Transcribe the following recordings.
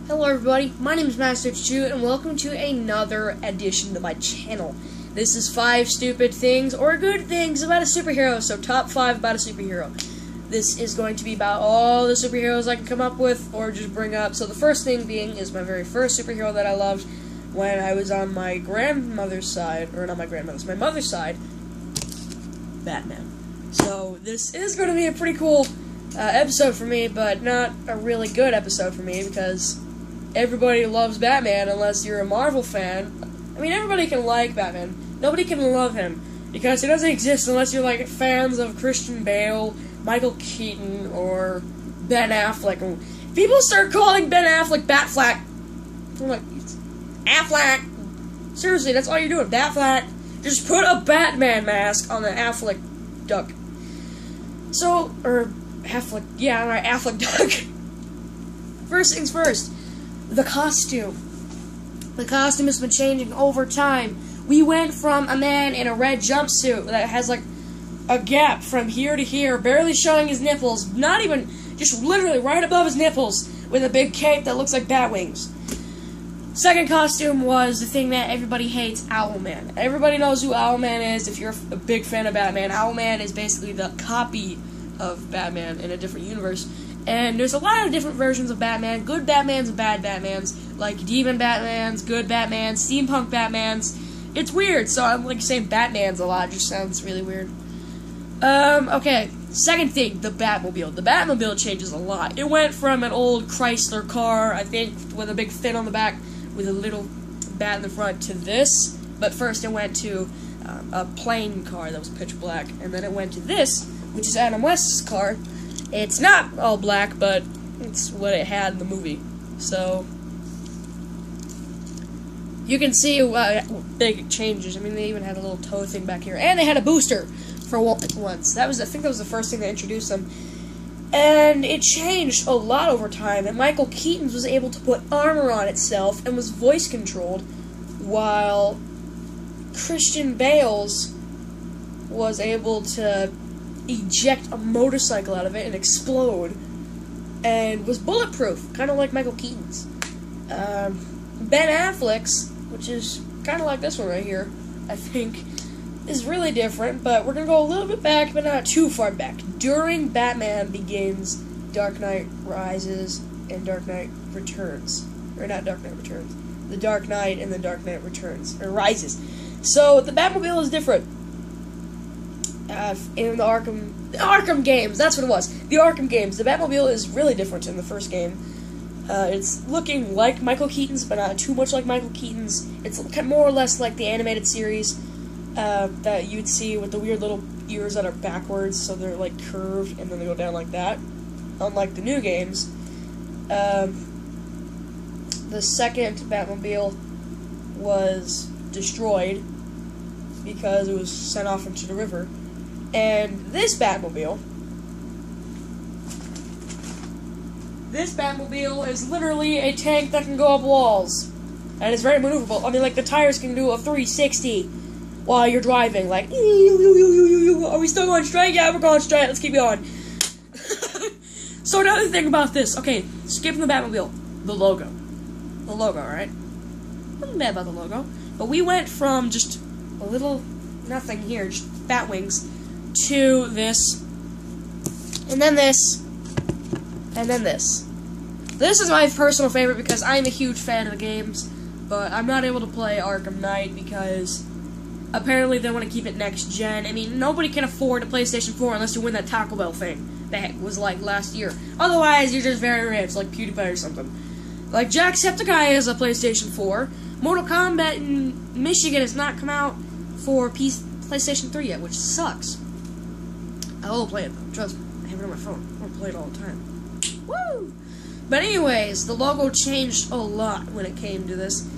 Hello everybody, my name is Master32 and welcome to another edition to my channel. This is 5 stupid things or good things about a superhero, so top 5 about a superhero. This is going to be about all the superheroes I can come up with or just bring up. So the first thing being is my very first superhero that I loved when I was on my grandmother's side, or not my grandmother's, my mother's side, Batman. So this is going to be a pretty cool episode for me, but not a really good episode for me because everybody loves Batman unless you're a Marvel fan. I mean, everybody can like Batman. Nobody can love him because he doesn't exist unless you're like fans of Christian Bale, Michael Keaton, or Ben Affleck. People start calling Ben Affleck Batflack. I'm like, Affleck. Seriously, that's all you're doing, Batflack. Just put a Batman mask on the Affleck duck. So, or Affleck, yeah, right, Affleck duck. First things first. The costume. The costume has been changing over time. We went from a man in a red jumpsuit that has like a gap from here to here, barely showing his nipples, not even, just literally right above his nipples, with a big cape that looks like bat wings. Second costume was the thing that everybody hates, Owlman. Everybody knows who Owlman is if you're a big fan of Batman. Owlman is basically the copy of Batman in a different universe. And there's a lot of different versions of Batman, good Batmans and bad Batmans, like Demon Batmans, good Batmans, Steampunk Batmans. It's weird, so I'm like saying Batmans a lot, it just sounds really weird. Okay, second thing, the Batmobile. The Batmobile changes a lot. It went from an old Chrysler car, I think, with a big fin on the back, with a little bat in the front, to this. But first it went to a plain car that was pitch black, and then it went to this, which is Adam West's car. It's not all black, but it's what it had in the movie. So you can see big changes. I mean, they even had a little toe thing back here, and they had a booster for once. I think that was the first thing they introduced them, and it changed a lot over time. And Michael Keaton's was able to put armor on itself and was voice controlled, while Christian Bale's was able to eject a motorcycle out of it and explode, and was bulletproof, kind of like Michael Keaton's. Ben Affleck's, which is kind of like this one right here, I think, is really different, but we're going to go a little bit back, but not too far back. During Batman Begins, Dark Knight Rises, and Dark Knight Returns. Or not Dark Knight Returns. The Dark Knight and the Dark Knight Returns, or Rises. So, the Batmobile is different. In the Arkham games, that's what it was. The Arkham games. The Batmobile is really different in the first game. It's looking like Michael Keaton's, but not too much like Michael Keaton's. It's more or less like the animated series that you'd see with the weird little ears that are backwards, so they're like curved and then they go down like that. Unlike the new games. The second Batmobile was destroyed because it was sent off into the river. And this Batmobile is literally a tank that can go up walls. And it's very maneuverable. I mean, like, the tires can do a 360 while you're driving. Like, are we still going straight? Yeah, we're going straight. Let's keep going. So another thing about this. Okay, skipping the Batmobile. The logo. The logo, right? Nothing bad about the logo. But we went from just a little nothing here, just bat wings, to this, and then this, and then this. This is my personal favorite because I'm a huge fan of the games, but I'm not able to play Arkham Knight because apparently they want to keep it next gen. I mean, nobody can afford a PlayStation 4 unless you win that Taco Bell thing that was like last year. Otherwise, you're just very rich, like PewDiePie or something. Like Jacksepticeye has a PlayStation 4. Mortal Kombat in Michigan has not come out for PlayStation 3 yet, which sucks. I will play it though, trust me. I have it on my phone. I play it all the time. Woo! But anyways, the logo changed a lot when it came to this.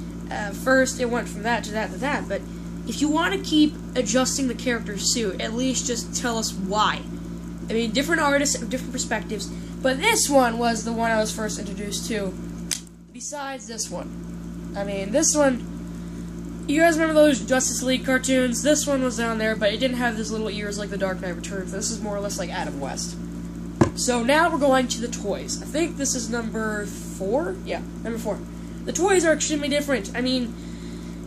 First, it went from that to that to that, but if you want to keep adjusting the character's suit, at least just tell us why. I mean, different artists have different perspectives, but this one was the one I was first introduced to. Besides this one. I mean, this one, you guys remember those Justice League cartoons? This one was down there, but it didn't have these little ears like the Dark Knight Returns. This is more or less like Adam West. So now we're going to the toys. I think this is number 4? Yeah, number 4. The toys are extremely different. I mean,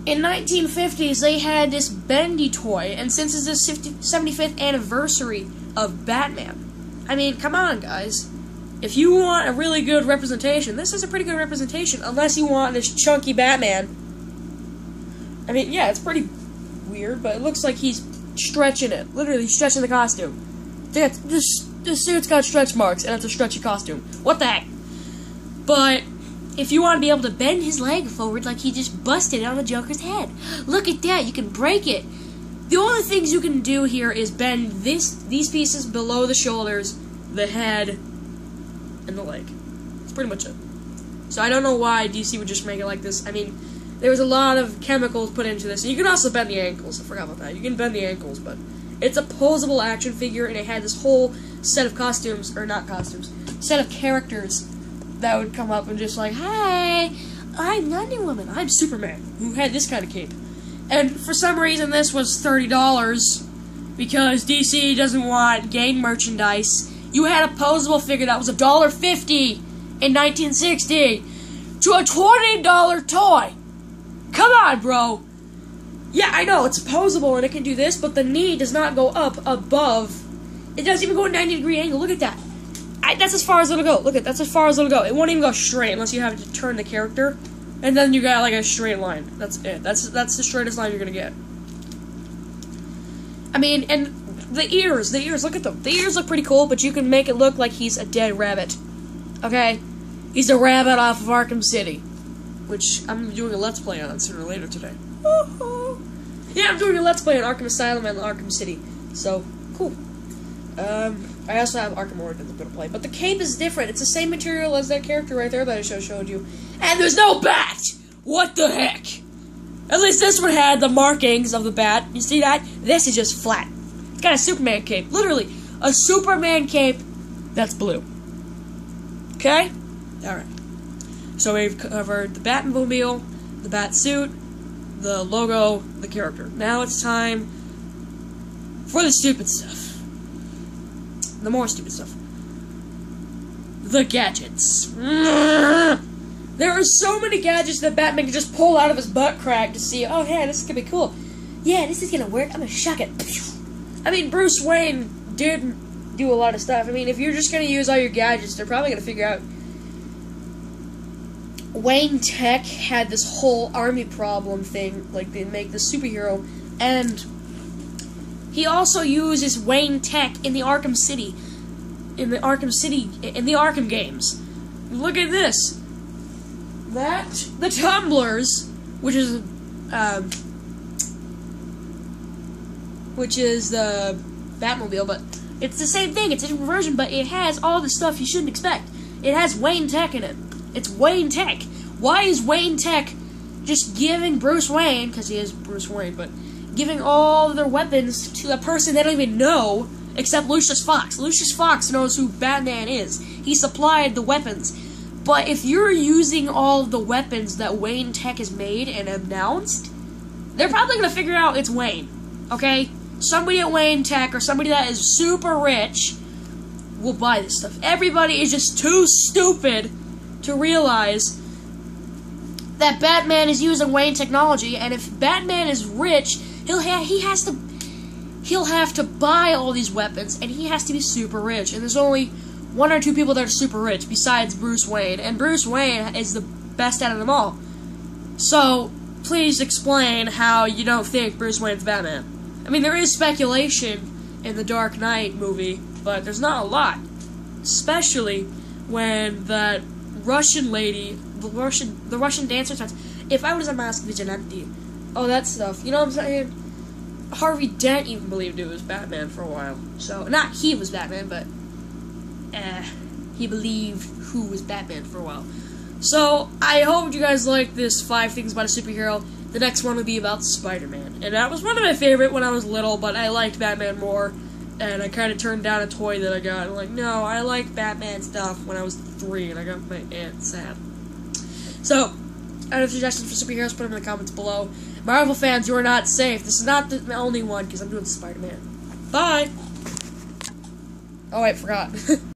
in 1950s, they had this bendy toy, and since it's the 75th anniversary of Batman, I mean, come on, guys. If you want a really good representation, this is a pretty good representation, unless you want this chunky Batman. I mean, yeah, it's pretty weird, but it looks like he's stretching it. Literally stretching the costume. The suit's got stretch marks, and it's a stretchy costume. What the heck? But if you want to be able to bend his leg forward like he just busted it on the Joker's head. Look at that, you can break it. The only things you can do here is bend these pieces below the shoulders, the head, and the leg. That's pretty much it. So I don't know why DC would just make it like this. I mean, there was a lot of chemicals put into this. And you can also bend the ankles. I forgot about that. You can bend the ankles, but it's a posable action figure, and it had this whole set of costumes, or not costumes, set of characters that would come up and just like, hi, I'm Wonder Woman, I'm Superman, who had this kind of cape. And for some reason this was $30, because DC doesn't want gang merchandise. You had a posable figure that was $1.50 in 1960 to a $20 toy. Come on, bro. Yeah, I know, it's posable and it can do this, but the knee does not go up above. It doesn't even go a 90-degree angle. Look at that. That's as far as it'll go. Look at that's as far as it'll go. It won't even go straight unless you have to turn the character, and then you got like a straight line. That's it. That's the straightest line you're gonna get. I mean, and the ears. Look at them. The ears look pretty cool, but you can make it look like he's a dead rabbit. Okay, he's a rabbit off of Arkham City, which I'm doing a Let's Play on sooner or later today. Yeah, I'm doing a Let's Play on Arkham Asylum and Arkham City. So cool. I also have Arkham Origins I'm gonna play, but the cape is different. It's the same material as that character right there that I showed you, and there's no bat. What the heck? At least this one had the markings of the bat. You see that? This is just flat. It's got a Superman cape, literally a Superman cape that's blue. Okay? All right. So we've covered the Batmobile, the bat suit, the logo, the character. Now it's time for the stupid stuff. The more stupid stuff. The gadgets. There are so many gadgets that Batman can just pull out of his butt crack to see, oh yeah, this is gonna be cool. Yeah, this is gonna work. I'm gonna shock it. I mean, Bruce Wayne did do a lot of stuff. I mean, if you're just gonna use all your gadgets, they're probably gonna figure out. Wayne Tech had this whole army problem thing, like they make the superhero, and he also uses Wayne Tech in the Arkham Arkham games. Look at this. The tumblers, which is the Batmobile, but it's the same thing. It's a different version, but it has all the stuff you shouldn't expect. It has Wayne Tech in it. It's Wayne Tech. Why is Wayne Tech just giving Bruce Wayne, because he is Bruce Wayne, but giving all their weapons to a person they don't even know, except Lucius Fox. Lucius Fox knows who Batman is. He supplied the weapons. But if you're using all of the weapons that Wayne Tech has made and announced, they're probably going to figure out it's Wayne. Okay? Somebody at Wayne Tech, or somebody that is super rich, will buy this stuff. Everybody is just too stupid to realize that Batman is using Wayne technology, and if Batman is rich, he'll have to buy all these weapons, and he has to be super rich. And there's only 1 or 2 people that are super rich besides Bruce Wayne, and Bruce Wayne is the best out of them all. So please explain how you don't think Bruce Wayne's Batman. I mean, there is speculation in the Dark Knight movie, but there's not a lot, especially when that Russian lady, the Russian dancer starts, "If I was a masked vigilante," oh, that stuff. You know what I'm saying? Harvey Dent even believed it was Batman for a while. So, not he was Batman, but he believed who was Batman for a while. So, I hope you guys like this 5 things about a superhero. The next one will be about Spider-Man. And that was one of my favorite when I was little, but I liked Batman more. And I kind of turned down a toy that I got. I'm like, no, I like Batman stuff when I was 3, and I got my aunt sad. So, I have suggestions for superheroes, put them in the comments below. Marvel fans, you are not safe. This is not the only one, because I'm doing Spider-Man. Bye! Oh, wait, forgot.